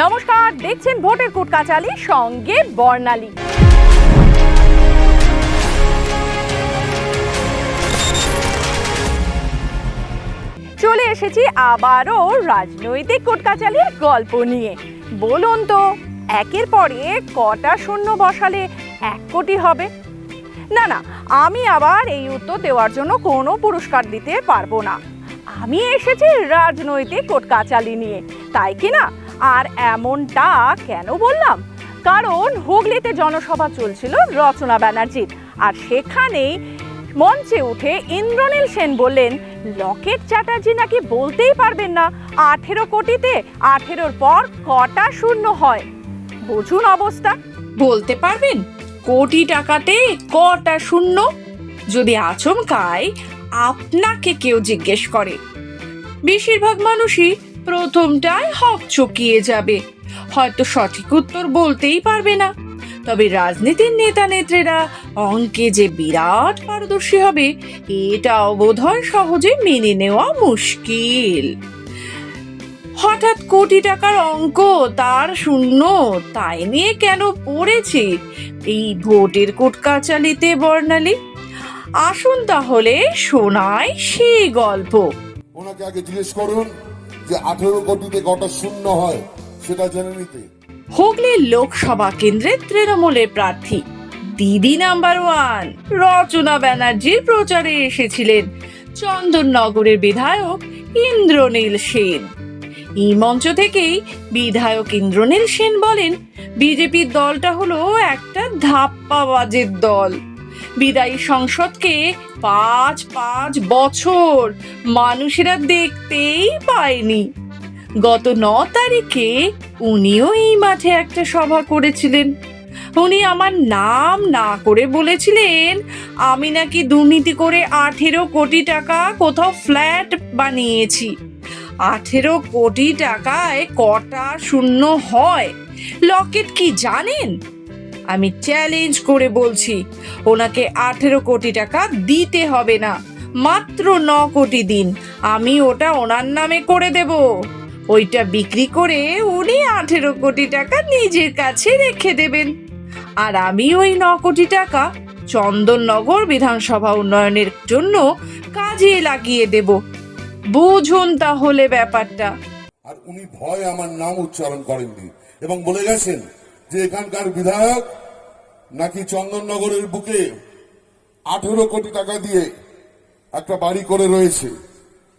নমস্কার, দেখছেন ভোটের কুটকাচালি, সঙ্গে বর্ণালী। চলে এসেছি আবারও রাজনৈতিক কুটকাচালির গল্প নিয়ে। বলুন তো, একের পরে কটা শূন্য বসালে 1 কোটি হবে? না না, আমি আবার এই উত্তর দেওয়ার জন্য কোনো পুরস্কার দিতে পারবো না। আমি এসেছি রাজনৈতিক কুটকাচালি নিয়ে, তাই কি না? আর এমনটা কেন বললাম? কারণ হুগলিতে জনসভা চলছিল রচনা ব্যানার্জির, আর সেখানেই মঞ্চে উঠে ইন্দ্রনীল সেন বললেন, লকেট চ্যাটার্জি নাকি বলতেই পারবেন না 18 কোটিতে 18-র পর কটা শূন্য হয়। বুঝুন অবস্থা। বলতে পারবেন কোটি টাকাতে কটা শূন্য? যদি আচমকাই আপনাকে কেউ জিজ্ঞেস করে, বেশিরভাগ মানুষই প্রথমটাই হকচকিয়ে যাবে, হয়তো সঠিক উত্তর বলতেই পারবে না। তবে রাজনীতির নেতা নেত্রীরা অঙ্কে যে বিরাট পারদর্শী হবে, এটা বোধহয় সহজে মেনে নেওয়া মুশকিল। হঠাৎ কোটি টাকার অঙ্ক, তার শূন্য, তাই নিয়ে কেন পড়েছে এই ভোটের কুটকাচালিতে বর্ণালী? আসুন তাহলে শোনাই সেই গল্প। ওনাকে আগে জিজ্ঞেস করুন যে 18 কোটিতে কটা শূন্য হয়, সেটা জেনে নিতে। হুগলির লোকসভা কেন্দ্রের তৃণমূলের প্রার্থী দিদি নাম্বার 1 রচনা ব্যানার্জির প্রচারে এসেছিলেন চন্দননগরের বিধায়ক ইন্দ্রনীল সেন। এই মঞ্চ থেকেই বিধায়ক ইন্দ্রনীল সেন বলেন, বিজেপির দলটা হলো একটা ধাপ্পাবাজের দল। বিদায়ী সংসদকে 5 বছর মানুষেরা দেখতেই পায়নি। গত 9 তারিখে উনিও এই মাঠে একটা সভা করেছিলেন। উনি আমার নাম না করে বলেছিলেন, আমি নাকি দুর্নীতি করে 18 কোটি টাকা কোথাও ফ্ল্যাট বানিয়েছি। 18 কোটি টাকায় কটা শূন্য হয় লকেট কি জানেন? আমি চ্যালেঞ্জ করে বলছি, ওনাকে 18 কোটি টাকা দিতে হবে না, মাত্র 9 কোটি দিন, আমি ওটা ওনার নামে করে দেব। ওইটা বিক্রি করে উনি 18 কোটি টাকা নিজের কাছে রেখে দেবেন, আর আমি ওই 9 কোটি টাকা চন্দননগর বিধানসভা উন্নয়নের জন্য কাজে লাগিয়ে দেব। বুঝুন তাহলে ব্যাপারটা। আর উনি ভয় আমার নাম উচ্চারণ করেননি এবং বলে গেছেন যে এখানকার বিধায়ক নাকি চন্দননগরের বুকে 18 কোটি টাকা দিয়ে একটা বাড়ি করে রয়েছে।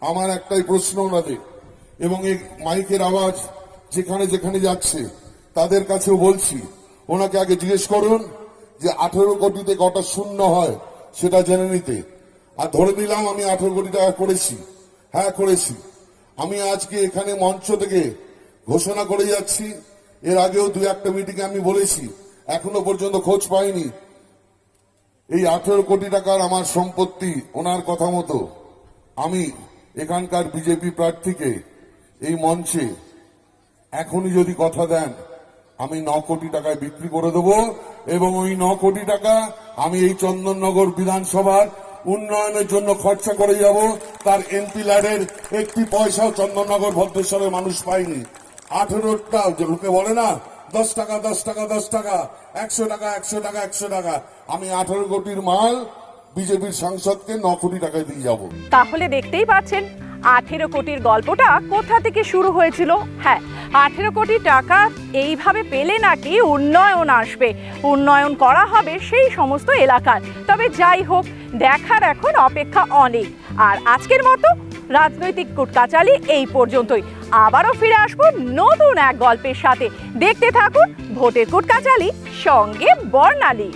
আমার একটাই প্রশ্ন ওনাদের, এবং এই মাইকের আওয়াজ যেখানে যেখানে যাচ্ছে তাদের কাছেও বলছি, ওনাকে আগে জিজ্ঞেস করুন যে 18 কোটিতে কটা শূন্য হয়, সেটা জেনে নিতে। আর ধরে নিলাম আমি 18 কোটি টাকা করেছি, হ্যাঁ করেছি। আমি আজকে এখানে মঞ্চ থেকে ঘোষণা করে যাচ্ছি, এর আগেও 2-1টা মিটিংয়ে আমি বলেছি, এখনো পর্যন্ত খোঁজ পাইনি। এই 18 কোটি টাকার আমার সম্পত্তি ওনার কথা মতো আমি এখানকার বিজেপি প্রার্থীকে এই মঞ্চে এখনই যদি কথা দেন, আমি 9 কোটি টাকায় বিক্রি করে দেবো, এবং ওই 9 কোটি টাকা আমি এই চন্দননগর বিধানসভার উন্নয়নের জন্য খরচা করে যাব। তার এমপি ল্যাডের 1 পয়সাও চন্দননগর ভদ্রেশ্বরের মানুষ পায়নি। 18টা লোকে বলে না 10 টাকা 10 টাকা 10 টাকা, 100 টাকা 100 টাকা 100 টাকা, আমি 18 কোটির মাল বিজেপির সাংসদকে 9 কোটি টাকায় দিয়ে যাব। তাহলে দেখতেই পাচ্ছেন 18 কোটির গল্পটা কোথা থেকে শুরু হয়েছিল। হ্যাঁ, 18 কোটি টাকা এইভাবে পেলে নাকি উন্নয়ন আসবে, উন্নয়ন করা হবে সেই সমস্ত এলাকার। তবে যাই হোক, দেখার এখন অপেক্ষা অনেক। আর আজকের মতো রাজনৈতিক কুটকাচালি এই পর্যন্তই। আবারও ফিরে আসবো নতুন এক গল্পের সাথে। দেখতে থাকুন ভোটের কুটকাচালি, সঙ্গে বর্ণালী।